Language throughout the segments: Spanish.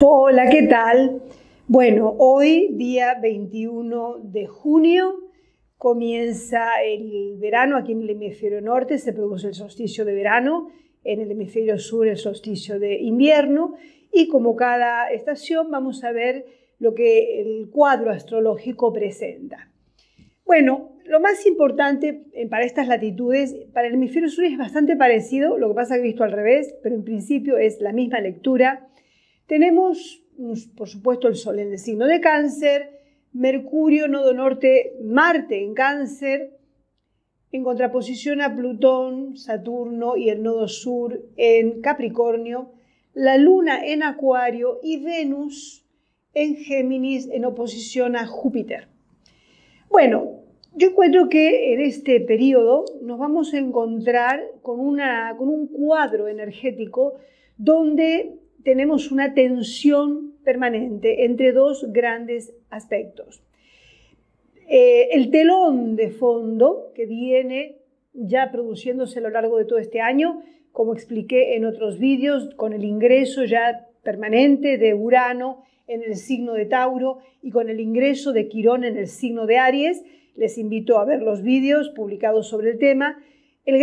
Hola, ¿qué tal? Bueno, hoy, día 21 de junio, comienza el verano aquí en el hemisferio norte, se produce el solsticio de verano, en el hemisferio sur el solsticio de invierno, y como cada estación vamos a ver lo que el cuadro astrológico presenta. Bueno, lo más importante para estas latitudes, para el hemisferio sur es bastante parecido, lo que pasa que visto al revés, pero en principio es la misma lectura. Tenemos, por supuesto, el Sol en el signo de Cáncer, Mercurio, nodo norte, Marte en Cáncer, en contraposición a Plutón, Saturno y el nodo sur en Capricornio, la Luna en Acuario y Venus en Géminis en oposición a Júpiter. Bueno, yo encuentro que en este periodo nos vamos a encontrar con un cuadro energético donde tenemos una tensión permanente entre dos grandes aspectos. El telón de fondo que viene ya produciéndose a lo largo de todo este año, como expliqué en otros vídeos, con el ingreso ya permanente de Urano en el signo de Tauro y con el ingreso de Quirón en el signo de Aries. Les invito a ver los vídeos publicados sobre el tema. El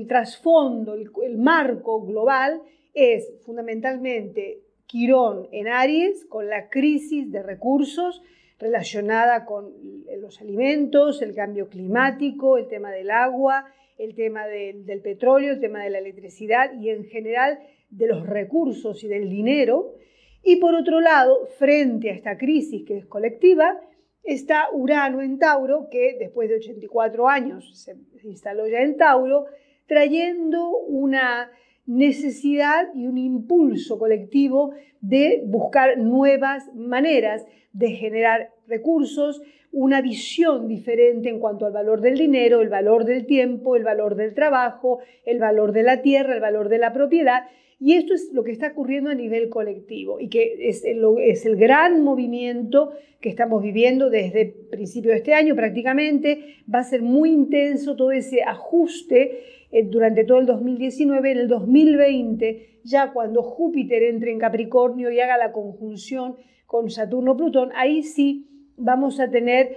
trasfondo, el marco global es fundamentalmente Quirón en Aries, con la crisis de recursos relacionada con los alimentos, el cambio climático, el tema del agua, el tema del petróleo, el tema de la electricidad y en general de los recursos y del dinero. Y por otro lado, frente a esta crisis que es colectiva, está Urano en Tauro, que después de 84 años se instaló ya en Tauro, trayendo una necesidad y un impulso colectivo de buscar nuevas maneras de generar recursos, una visión diferente en cuanto al valor del dinero, el valor del tiempo, el valor del trabajo, el valor de la tierra, el valor de la propiedad. Y esto es lo que está ocurriendo a nivel colectivo y que es el gran movimiento que estamos viviendo desde principio de este año prácticamente. Va a ser muy intenso todo ese ajuste durante todo el 2019. En el 2020, ya cuando Júpiter entre en Capricornio y haga la conjunción con Saturno-Plutón, ahí sí vamos a tener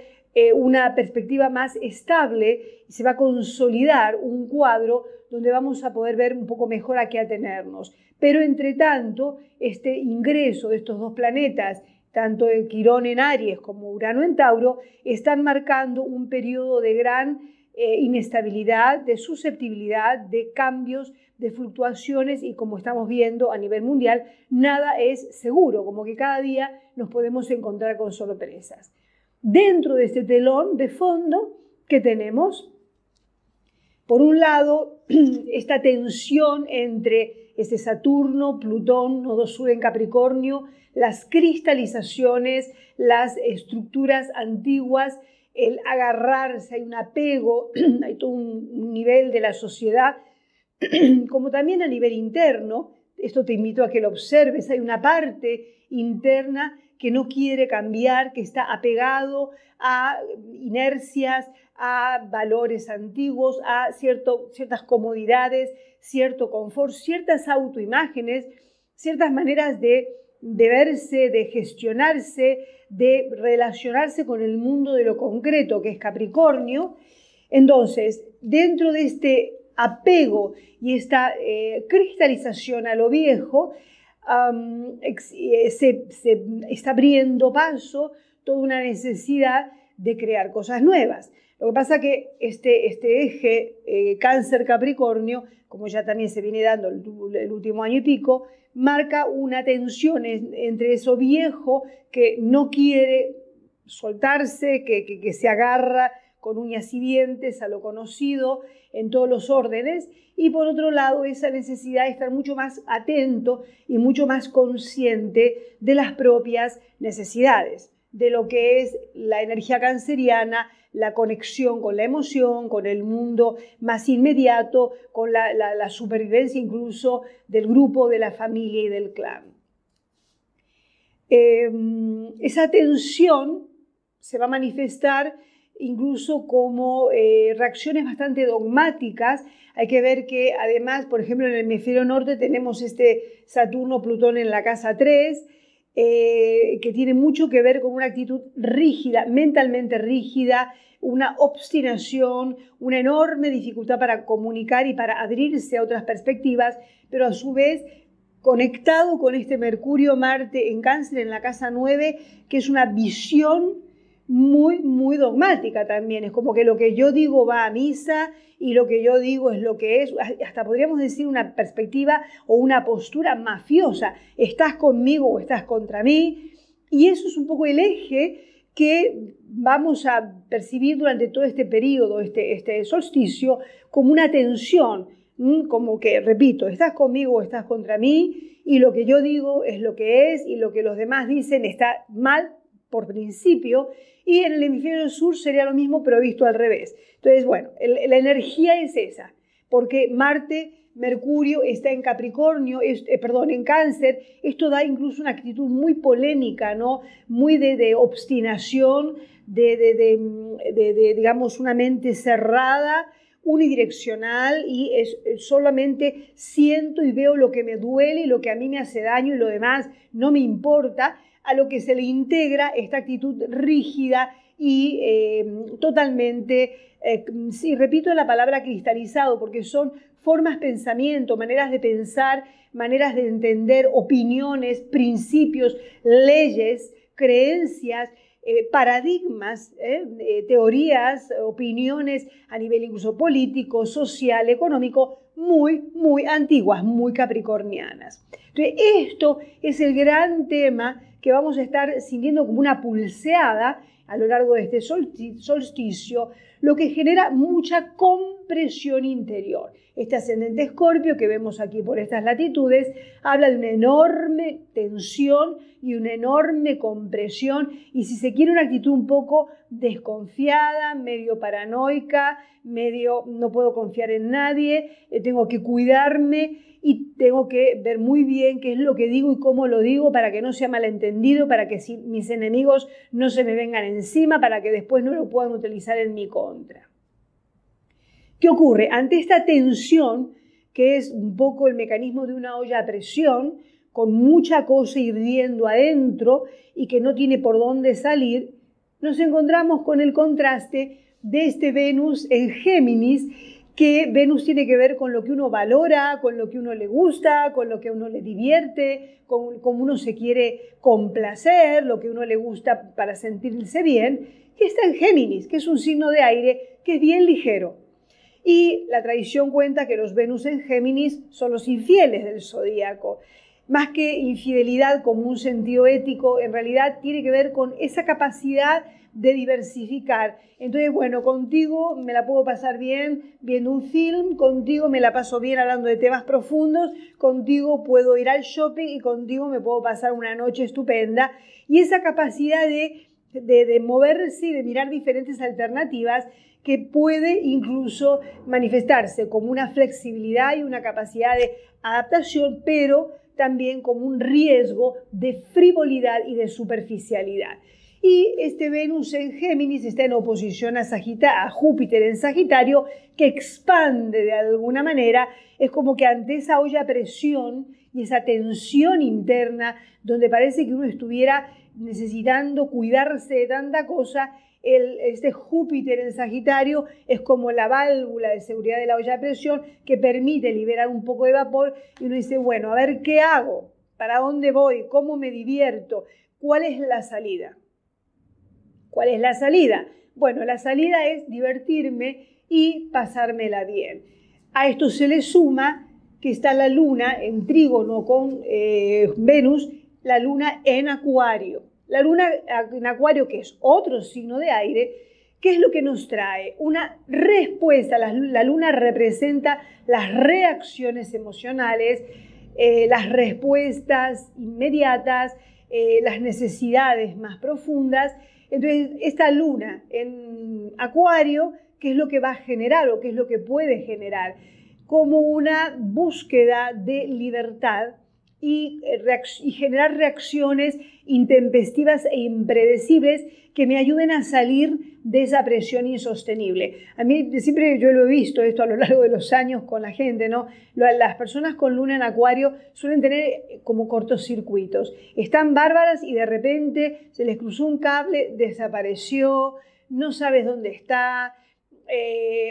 una perspectiva más estable y se va a consolidar un cuadro donde vamos a poder ver un poco mejor a qué atenernos. Pero entre tanto, este ingreso de estos dos planetas, tanto el Quirón en Aries como Urano en Tauro, están marcando un periodo de gran inestabilidad, de susceptibilidad, de cambios, de fluctuaciones y como estamos viendo a nivel mundial, nada es seguro, como que cada día nos podemos encontrar con sorpresas. Dentro de este telón de fondo que tenemos, por un lado, esta tensión entre este Saturno, Plutón, nodo sur en Capricornio, las cristalizaciones, las estructuras antiguas, el agarrarse, hay un apego, hay todo un nivel de la sociedad, como también a nivel interno. Esto te invito a que lo observes, hay una parte interna que no quiere cambiar, que está apegado a inercias, a valores antiguos, a ciertas comodidades, cierto confort, ciertas autoimágenes, ciertas maneras de verse, de gestionarse, de relacionarse con el mundo de lo concreto, que es Capricornio. Entonces, dentro de este apego y esta cristalización a lo viejo, se está abriendo paso toda una necesidad de crear cosas nuevas. Lo que pasa que este eje Cáncer-Capricornio, como ya también se viene dando el último año y pico, marca una tensión entre eso viejo que no quiere soltarse, que se agarra con uñas y dientes a lo conocido en todos los órdenes, y por otro lado esa necesidad de estar mucho más atento y mucho más consciente de las propias necesidades, de lo que es la energía canceriana, la conexión con la emoción, con el mundo más inmediato, con la supervivencia incluso del grupo, de la familia y del clan. Esa tensión se va a manifestar incluso como reacciones bastante dogmáticas. Hay que ver que además, por ejemplo, en el hemisferio norte tenemos este Saturno-Plutón en la casa 3, que tiene mucho que ver con una actitud rígida, mentalmente rígida, una obstinación, una enorme dificultad para comunicar y para abrirse a otras perspectivas, pero a su vez conectado con este Mercurio-Marte en Cáncer en la casa 9, que es una visión muy, muy dogmática también. Es como que lo que yo digo va a misa y lo que yo digo es lo que es. Hasta podríamos decir una perspectiva o una postura mafiosa. Estás conmigo o estás contra mí. Y eso es un poco el eje que vamos a percibir durante todo este periodo, este solsticio, como una tensión. Como que, repito, estás conmigo o estás contra mí, y lo que yo digo es lo que es, y lo que los demás dicen está mal por principio, y en el hemisferio sur sería lo mismo, pero visto al revés. Entonces, bueno, la energía es esa, porque Mercurio está en Capricornio, en Cáncer. Esto da incluso una actitud muy polémica, ¿no? Muy de obstinación, digamos, una mente cerrada, unidireccional, y solamente siento y veo lo que me duele y lo que a mí me hace daño, y lo demás no me importa, a lo que se le integra esta actitud rígida y totalmente, sí, repito la palabra cristalizado, porque son formas, pensamiento, maneras de pensar, maneras de entender, opiniones, principios, leyes, creencias, paradigmas, teorías, opiniones a nivel incluso político, social, económico, muy, muy antiguas, muy capricornianas. Entonces, esto es el gran tema que vamos a estar sintiendo como una pulseada a lo largo de este solsticio, lo que genera mucha compresión interior. Este ascendente Escorpio que vemos aquí por estas latitudes habla de una enorme tensión y una enorme compresión, y si se quiere una actitud un poco desconfiada, medio paranoica, medio no puedo confiar en nadie, tengo que cuidarme y tengo que ver muy bien qué es lo que digo y cómo lo digo para que no sea malentendido, para que mis enemigos no se me vengan encima, para que después no lo puedan utilizar en mi contra. ¿Qué ocurre? Ante esta tensión, que es un poco el mecanismo de una olla a presión, con mucha cosa hirviendo adentro y que no tiene por dónde salir, nos encontramos con el contraste de este Venus en Géminis, que Venus tiene que ver con lo que uno valora, con lo que uno le gusta, con lo que a uno le divierte, con cómo uno se quiere complacer, lo que a uno le gusta para sentirse bien, que está en Géminis, que es un signo de aire que es bien ligero. Y la tradición cuenta que los Venus en Géminis son los infieles del zodíaco. Más que infidelidad como un sentido ético, en realidad tiene que ver con esa capacidad de diversificar. Entonces, bueno, contigo me la puedo pasar bien viendo un film, contigo me la paso bien hablando de temas profundos, contigo puedo ir al shopping y contigo me puedo pasar una noche estupenda. Y esa capacidad de moverse y de mirar diferentes alternativas, que puede incluso manifestarse como una flexibilidad y una capacidad de adaptación, pero también como un riesgo de frivolidad y de superficialidad. Y este Venus en Géminis está en oposición a Júpiter en Sagitario, que expande de alguna manera. Es como que ante esa olla a presión y esa tensión interna, donde parece que uno estuviera necesitando cuidarse de tanta cosa, este Júpiter en Sagitario es como la válvula de seguridad de la olla a presión, que permite liberar un poco de vapor, y uno dice, bueno, a ver qué hago, para dónde voy, cómo me divierto, cuál es la salida. ¿Cuál es la salida? Bueno, la salida es divertirme y pasármela bien. A esto se le suma que está la luna en trígono con Venus, la luna en Acuario. La luna en Acuario, que es otro signo de aire, ¿qué es lo que nos trae? Una respuesta. La luna representa las reacciones emocionales, las respuestas inmediatas, las necesidades más profundas. Entonces, esta luna en Acuario, ¿qué es lo que va a generar o qué es lo que puede generar? Como una búsqueda de libertad y generar reacciones intempestivas e impredecibles que me ayuden a salir de esa presión insostenible. A mí siempre yo lo he visto esto a lo largo de los años con la gente, ¿no? Las personas con luna en Acuario suelen tener como cortocircuitos. Están bárbaras y de repente se les cruzó un cable, desapareció, no sabes dónde está,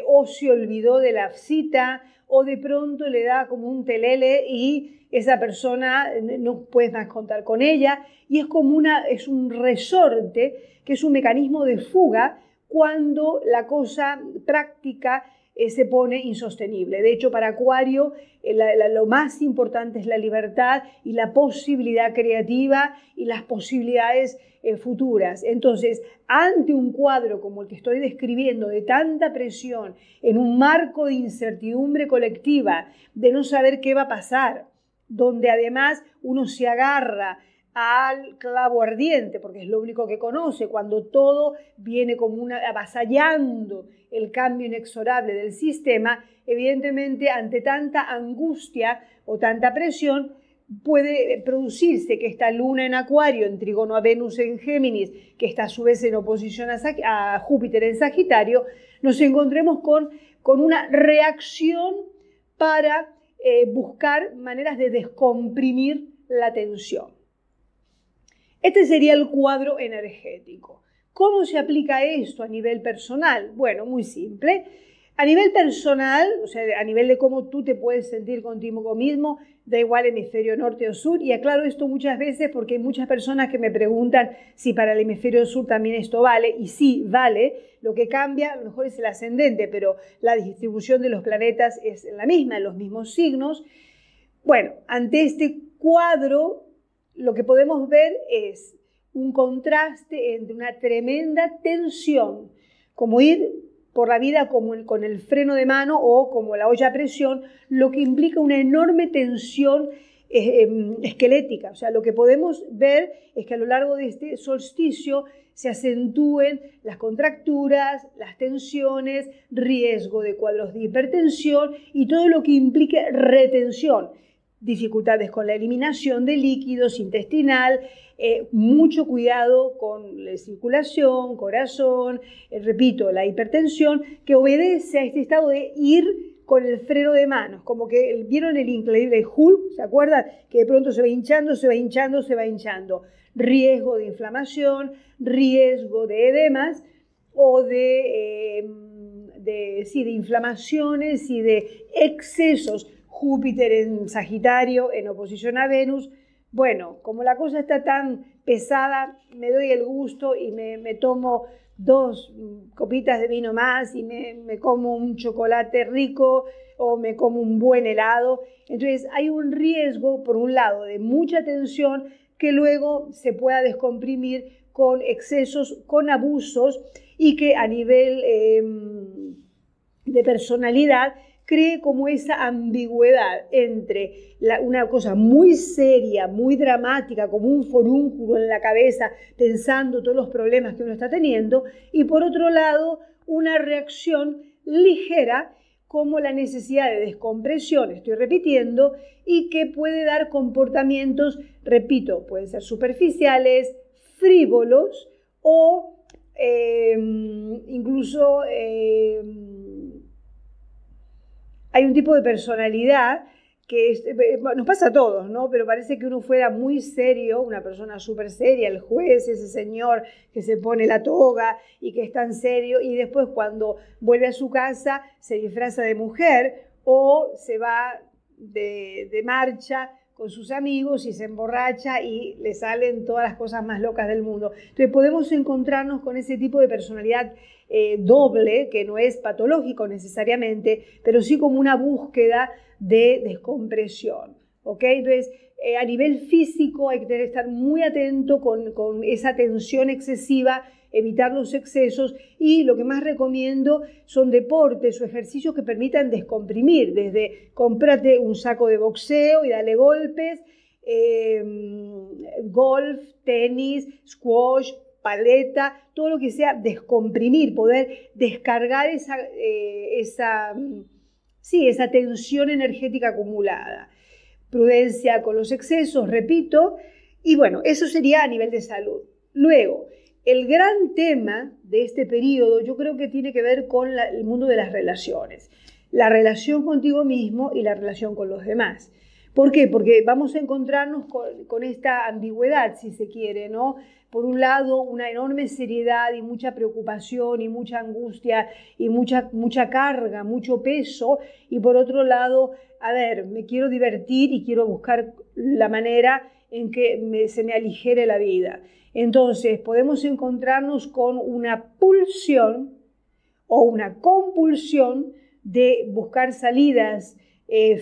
o se olvidó de la cita, o de pronto le da como un telele y esa persona no puedes más contar con ella, y es un resorte, que es un mecanismo de fuga cuando la cosa práctica se pone insostenible. De hecho, para Acuario lo más importante es la libertad y la posibilidad creativa y las posibilidades futuras. Entonces, ante un cuadro como el que estoy describiendo, de tanta presión, en un marco de incertidumbre colectiva, de no saber qué va a pasar, donde además uno se agarra al clavo ardiente, porque es lo único que conoce, cuando todo viene como avasallando el cambio inexorable del sistema, evidentemente ante tanta angustia o tanta presión, puede producirse que esta luna en Acuario, en trígono a Venus en Géminis, que está a su vez en oposición a Júpiter en Sagitario, nos encontremos con una reacción para buscar maneras de descomprimir la tensión. Este sería el cuadro energético. ¿Cómo se aplica esto a nivel personal? Bueno, muy simple. A nivel personal, o sea, a nivel de cómo tú te puedes sentir contigo mismo, da igual hemisferio norte o sur, y aclaro esto muchas veces porque hay muchas personas que me preguntan si para el hemisferio sur también esto vale, y sí, vale. Lo que cambia a lo mejor es el ascendente, pero la distribución de los planetas es la misma, en los mismos signos. Bueno, ante este cuadro, lo que podemos ver es un contraste entre una tremenda tensión, como ir por la vida con el freno de mano o como la olla a presión, lo que implica una enorme tensión esquelética. O sea, lo que podemos ver es que a lo largo de este solsticio se acentúen las contracturas, las tensiones, riesgo de cuadros de hipertensión y todo lo que implique retención. Dificultades con la eliminación de líquidos intestinal, mucho cuidado con la circulación, corazón, repito, la hipertensión, que obedece a este estado de ir con el freno de manos, como que vieron el increíble Hulk, ¿se acuerdan? Que de pronto se va hinchando, se va hinchando, se va hinchando. Riesgo de inflamación, riesgo de edemas o de inflamaciones y de excesos. Júpiter en Sagitario, en oposición a Venus. Bueno, como la cosa está tan pesada, me doy el gusto y me tomo 2 copitas de vino más y me como un chocolate rico o me como un buen helado. Entonces hay un riesgo, por un lado, de mucha tensión que luego se pueda descomprimir con excesos, con abusos y que a nivel de personalidad cree como esa ambigüedad entre una cosa muy seria, muy dramática, como un forúnculo en la cabeza, pensando todos los problemas que uno está teniendo, y por otro lado, una reacción ligera, como la necesidad de descompresión, estoy repitiendo, y que puede dar comportamientos, repito, pueden ser superficiales, frívolos o incluso hay un tipo de personalidad que nos pasa a todos, ¿no? Pero parece que uno fuera muy serio, una persona súper seria, el juez, ese señor que se pone la toga y que es tan serio, y después cuando vuelve a su casa se disfraza de mujer o se va de marcha con sus amigos y se emborracha y le salen todas las cosas más locas del mundo. Entonces podemos encontrarnos con ese tipo de personalidad doble, que no es patológico necesariamente, pero sí como una búsqueda de descompresión, ¿ok? Entonces, a nivel físico hay que estar muy atento con esa tensión excesiva, evitar los excesos, y lo que más recomiendo son deportes o ejercicios que permitan descomprimir, desde cómprate un saco de boxeo y dale golpes, golf, tenis, squash, paleta, todo lo que sea descomprimir, poder descargar esa tensión energética acumulada. prudencia con los excesos, repito, y bueno, eso sería a nivel de salud. Luego, el gran tema de este periodo yo creo que tiene que ver con el mundo de las relaciones, la relación contigo mismo y la relación con los demás. ¿Por qué? Porque vamos a encontrarnos con esta ambigüedad, si se quiere, ¿no? Por un lado, una enorme seriedad y mucha preocupación y mucha angustia y mucha carga, mucho peso, y por otro lado, a ver, me quiero divertir y quiero buscar la manera en que se me aligere la vida. Entonces, podemos encontrarnos con una pulsión o una compulsión de buscar salidas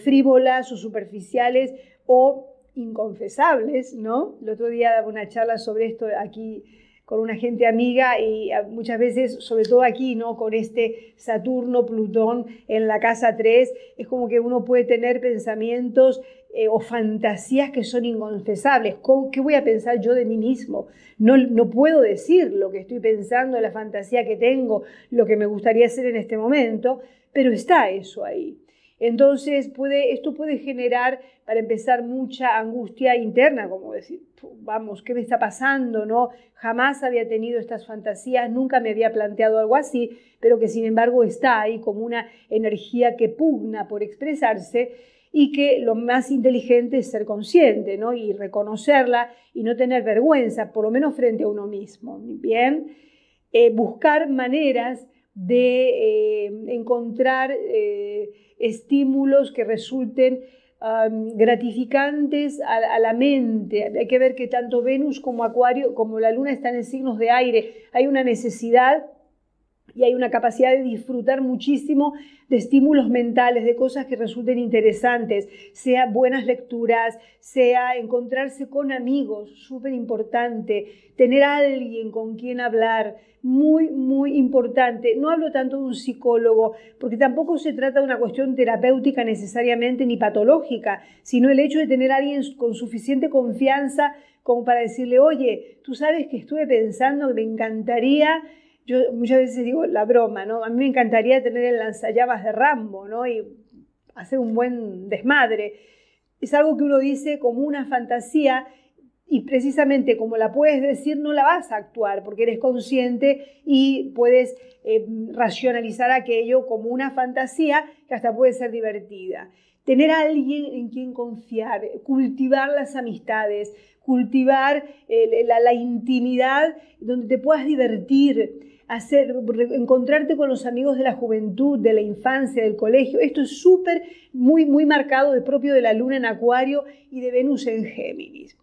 frívolas o superficiales o inconfesables, ¿no? El otro día daba una charla sobre esto aquí con una gente amiga y muchas veces, sobre todo aquí, ¿no? Con este Saturno, Plutón en la casa 3, es como que uno puede tener pensamientos o fantasías que son inconfesables. ¿Qué voy a pensar yo de mí mismo? No puedo decir lo que estoy pensando, la fantasía que tengo, lo que me gustaría hacer en este momento, pero está eso ahí. Entonces, esto puede generar, para empezar, mucha angustia interna, como decir, vamos, ¿qué me está pasando? ¿No? Jamás había tenido estas fantasías, nunca me había planteado algo así, pero que sin embargo está ahí como una energía que pugna por expresarse y que lo más inteligente es ser consciente, ¿no? Y reconocerla y no tener vergüenza, por lo menos frente a uno mismo. Bien, buscar maneras de encontrar estímulos que resulten gratificantes a la mente. Hay que ver que tanto Venus como Acuario, como la Luna están en signos de aire, hay una necesidad y hay una capacidad de disfrutar muchísimo de estímulos mentales, de cosas que resulten interesantes, sea buenas lecturas, sea encontrarse con amigos, súper importante, tener a alguien con quien hablar, muy, muy importante. No hablo tanto de un psicólogo, porque tampoco se trata de una cuestión terapéutica necesariamente ni patológica, sino el hecho de tener a alguien con suficiente confianza como para decirle, oye, tú sabes que estuve pensando que me encantaría. Yo muchas veces digo la broma, ¿no? A mí me encantaría tener el lanzallamas de Rambo, ¿no? Y hacer un buen desmadre. Es algo que uno dice como una fantasía y precisamente como la puedes decir, no la vas a actuar porque eres consciente y puedes racionalizar aquello como una fantasía que hasta puede ser divertida. Tener a alguien en quien confiar, cultivar las amistades, cultivar la intimidad donde te puedas divertir, encontrarte con los amigos de la juventud, de la infancia, del colegio. Esto es súper, muy, muy marcado, de propio de la Luna en Acuario y de Venus en Géminis.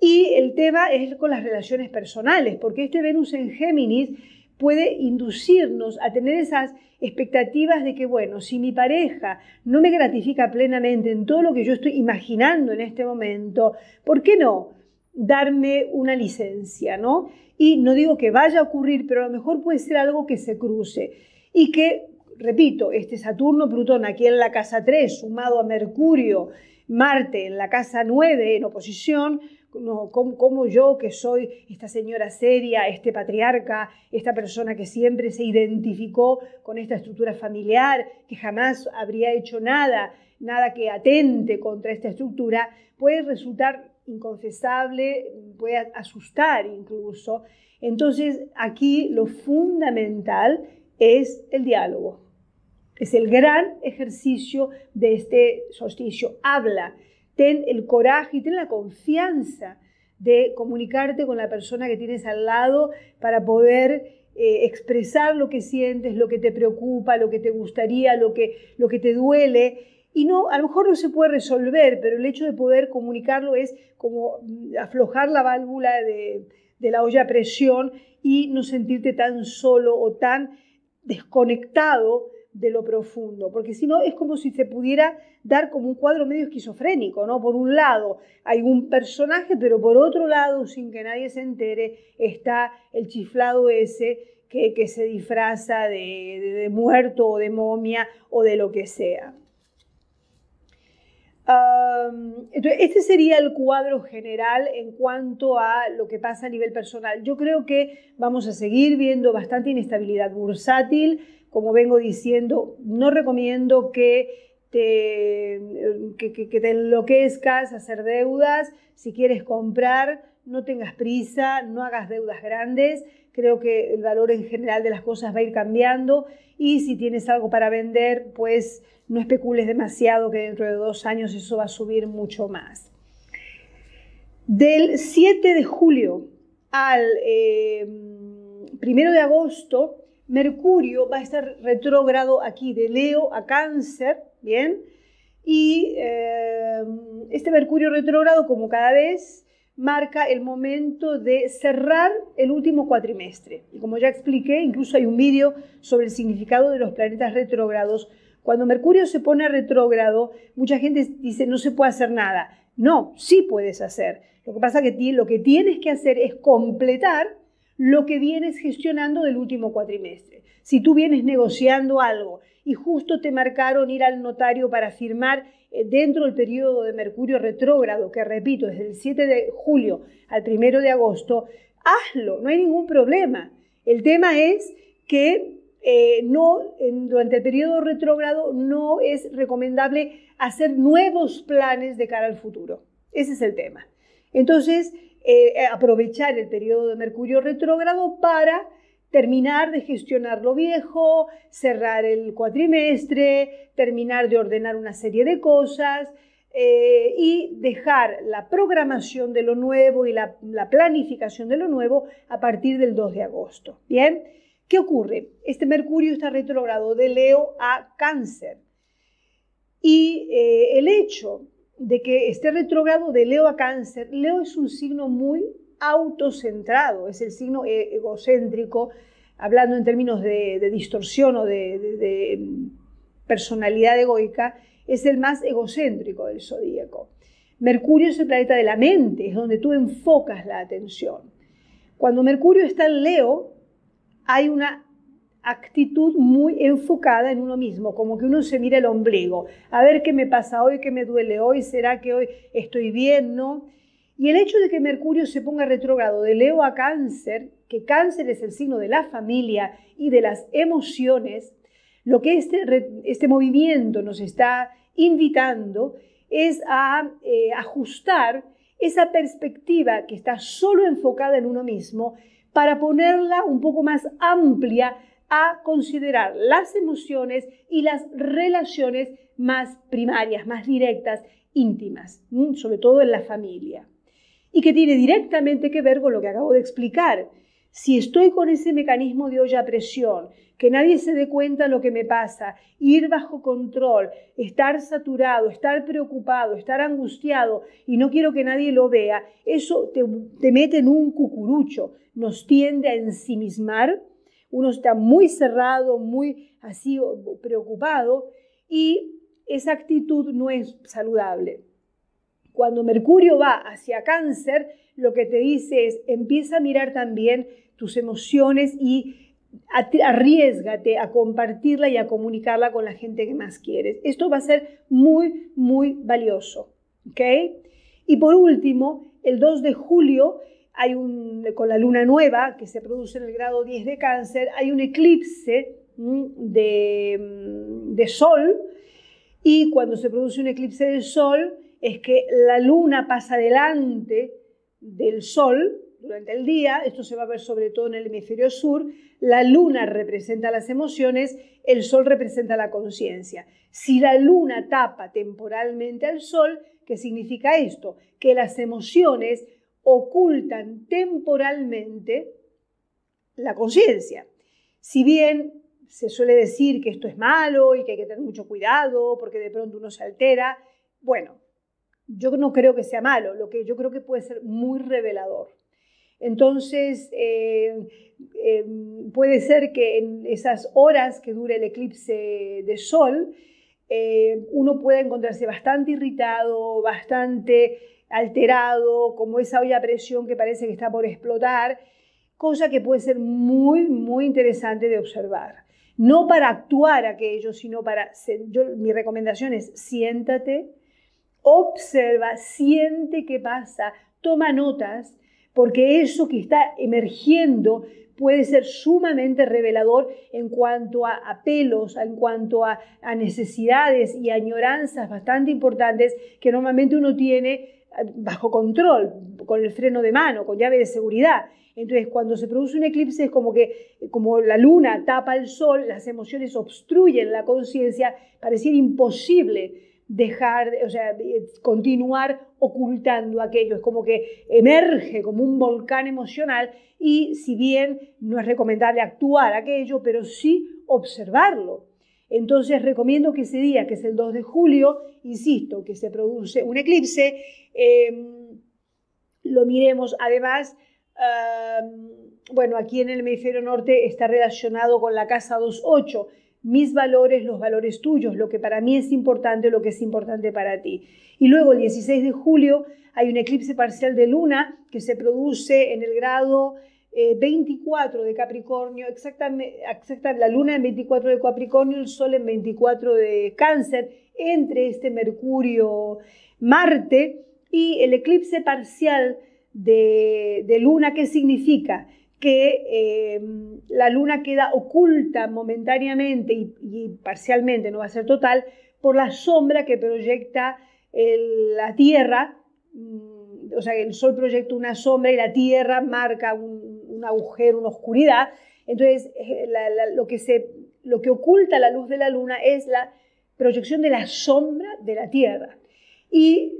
Y el tema es con las relaciones personales, porque este Venus en Géminis puede inducirnos a tener esas expectativas de que, bueno, si mi pareja no me gratifica plenamente en todo lo que yo estoy imaginando en este momento, ¿por qué no darme una licencia, ¿no? Y no digo que vaya a ocurrir, pero a lo mejor puede ser algo que se cruce y que, repito, este Saturno-Plutón aquí en la casa 3, sumado a Mercurio, Marte en la casa 9 en oposición, no, como yo que soy esta señora seria, este patriarca, esta persona que siempre se identificó con esta estructura familiar, que jamás habría hecho nada que atente contra esta estructura, puede resultar inconfesable, puede asustar incluso. Entonces aquí lo fundamental es el diálogo. Es el gran ejercicio de este solsticio. Habla, ten el coraje y ten la confianza de comunicarte con la persona que tienes al lado para poder expresar lo que sientes, lo que te preocupa, lo que te gustaría, lo que te duele. Y no, a lo mejor no se puede resolver, pero el hecho de poder comunicarlo es como aflojar la válvula de la olla a presión y no sentirte tan solo o tan desconectado de lo profundo, porque si no es como si se pudiera dar como un cuadro medio esquizofrénico, ¿no? Por un lado hay un personaje, pero por otro lado, sin que nadie se entere, está el chiflado ese que se disfraza de muerto o de momia o de lo que sea. Entonces, este sería el cuadro general en cuanto a lo que pasa a nivel personal. Yo creo que vamos a seguir viendo bastante inestabilidad bursátil. Como vengo diciendo, no recomiendo que que te enloquezcas, hacer deudas. Si quieres comprar, no tengas prisa, no hagas deudas grandes. Creo que el valor en general de las cosas va a ir cambiando, y si tienes algo para vender, pues no especules demasiado, que dentro de 2 años eso va a subir mucho más. Del 7 de julio al 1 de agosto, Mercurio va a estar retrógrado aquí de Leo a Cáncer, ¿bien? Y este Mercurio retrógrado, como cada vez, marca el momento de cerrar el último cuatrimestre. Y como ya expliqué, incluso hay un vídeo sobre el significado de los planetas retrógrados. Cuando Mercurio se pone retrógrado, mucha gente dice no se puede hacer nada. No, sí puedes hacer. Lo que pasa es que lo que tienes que hacer es completar lo que vienes gestionando del último cuatrimestre. Si tú vienes negociando algo y justo te marcaron ir al notario para firmar dentro del periodo de Mercurio retrógrado, que repito, desde el 7 de julio al 1 de agosto, hazlo, no hay ningún problema. El tema es que durante el periodo retrógrado no es recomendable hacer nuevos planes de cara al futuro. Ese es el tema. Entonces, aprovechar el periodo de Mercurio retrógrado para terminar de gestionar lo viejo, cerrar el cuatrimestre, terminar de ordenar una serie de cosas y dejar la programación de lo nuevo y la planificación de lo nuevo a partir del 2 de agosto. ¿Bien? ¿Qué ocurre? Este Mercurio está retrógrado de Leo a Cáncer. Y el hecho de que esté retrógrado de Leo a Cáncer, Leo es un signo muy autocentrado, es el signo egocéntrico, hablando en términos de distorsión o de personalidad egoica, es el más egocéntrico del zodíaco. Mercurio es el planeta de la mente, es donde tú enfocas la atención. Cuando Mercurio está en Leo, hay una actitud muy enfocada en uno mismo, como que uno se mira el ombligo, a ver qué me pasa hoy, qué me duele hoy, será que hoy estoy bien, ¿no? Y el hecho de que Mercurio se ponga retrógrado de Leo a Cáncer, que Cáncer es el signo de la familia y de las emociones, lo que este movimiento nos está invitando es a ajustar esa perspectiva que está solo enfocada en uno mismo para ponerla un poco más amplia a considerar las emociones y las relaciones más primarias, más directas, íntimas, sobre todo en la familia. Y que tiene directamente que ver con lo que acabo de explicar. Si estoy con ese mecanismo de olla a presión, que nadie se dé cuenta de lo que me pasa, ir bajo control, estar saturado, estar preocupado, estar angustiado y no quiero que nadie lo vea, eso te mete en un cucurucho, nos tiende a ensimismar, uno está muy cerrado, muy así preocupado y esa actitud no es saludable. Cuando Mercurio va hacia Cáncer, lo que te dice es empieza a mirar también tus emociones y arriésgate a compartirla y a comunicarla con la gente que más quieres. Esto va a ser muy, muy valioso. ¿Ok? Y por último, el 2 de julio, con la luna nueva que se produce en el grado 10 de Cáncer, hay un eclipse de Sol, y cuando se produce un eclipse de Sol es que la luna pasa delante del Sol durante el día, esto se va a ver sobre todo en el hemisferio sur, la luna representa las emociones, el Sol representa la conciencia. Si la luna tapa temporalmente al Sol, ¿qué significa esto? Que las emociones ocultan temporalmente la conciencia. Si bien se suele decir que esto es malo y que hay que tener mucho cuidado porque de pronto uno se altera, bueno, yo no creo que sea malo, lo que yo creo que puede ser muy revelador. Entonces, puede ser que en esas horas que dure el eclipse de Sol, uno pueda encontrarse bastante irritado, bastante alterado, como esa olla a presión que parece que está por explotar, cosa que puede ser muy, muy interesante de observar. No para actuar aquello, sino mi recomendación es siéntate, observa, siente qué pasa, toma notas, porque eso que está emergiendo puede ser sumamente revelador en cuanto a apelos, en cuanto a necesidades y añoranzas bastante importantes que normalmente uno tiene bajo control, con el freno de mano, con llave de seguridad. Entonces, cuando se produce un eclipse es como la luna tapa el sol, las emociones obstruyen la conciencia, pareciera imposible continuar ocultando aquello. Es como que emerge como un volcán emocional y si bien no es recomendable actuar aquello, pero sí observarlo. Entonces recomiendo que ese día, que es el 2 de julio, insisto, que se produce un eclipse, lo miremos. Además, bueno, aquí en el hemisferio norte está relacionado con la casa 2-8, mis valores, los valores tuyos, lo que para mí es importante, lo que es importante para ti. Y luego el 16 de julio hay un eclipse parcial de luna que se produce en el grado 24 de Capricornio, exactamente la luna en 24 de Capricornio, el sol en 24 de Cáncer, entre este Mercurio-Marte, y el eclipse parcial de luna. ¿Qué significa? Que la luna queda oculta momentáneamente y parcialmente, no va a ser total, por la sombra que proyecta la Tierra. O sea, el Sol proyecta una sombra y la Tierra marca un agujero, una oscuridad. Entonces, lo que oculta la luz de la luna es la proyección de la sombra de la Tierra. Y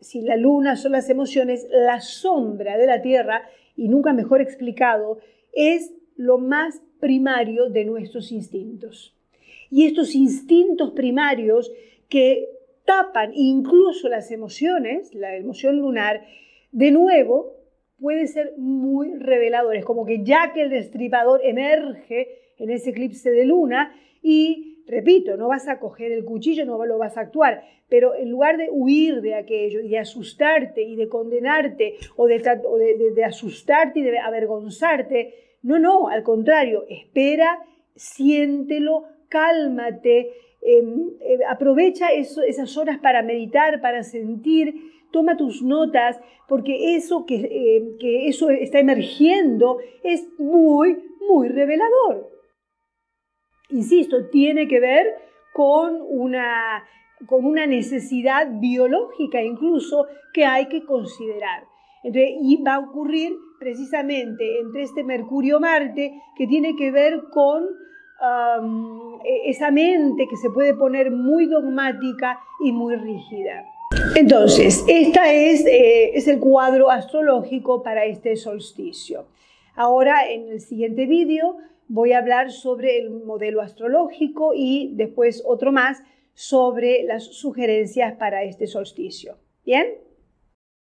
si la luna son las emociones, la sombra de la Tierra, y nunca mejor explicado, es lo más primario de nuestros instintos. Y estos instintos primarios que tapan incluso las emociones, la emoción lunar, de nuevo puede ser muy revelador. Es como que Jack el Destripador emerge en ese eclipse de luna y, repito, no vas a coger el cuchillo, no lo vas a actuar, pero en lugar de huir de aquello y de asustarte y de condenarte o de asustarte y de avergonzarte, no, al contrario, espera, siéntelo, cálmate, aprovecha esas horas para meditar, para sentir, toma tus notas, porque eso que eso está emergiendo es muy, muy revelador. Insisto, tiene que ver con una necesidad biológica incluso que hay que considerar. Entonces, y va a ocurrir precisamente entre este Mercurio-Marte, que tiene que ver con esa mente que se puede poner muy dogmática y muy rígida. Entonces, es el cuadro astrológico para este solsticio. Ahora, en el siguiente vídeo, voy a hablar sobre el modelo astrológico y después otro más sobre las sugerencias para este solsticio. ¿Bien?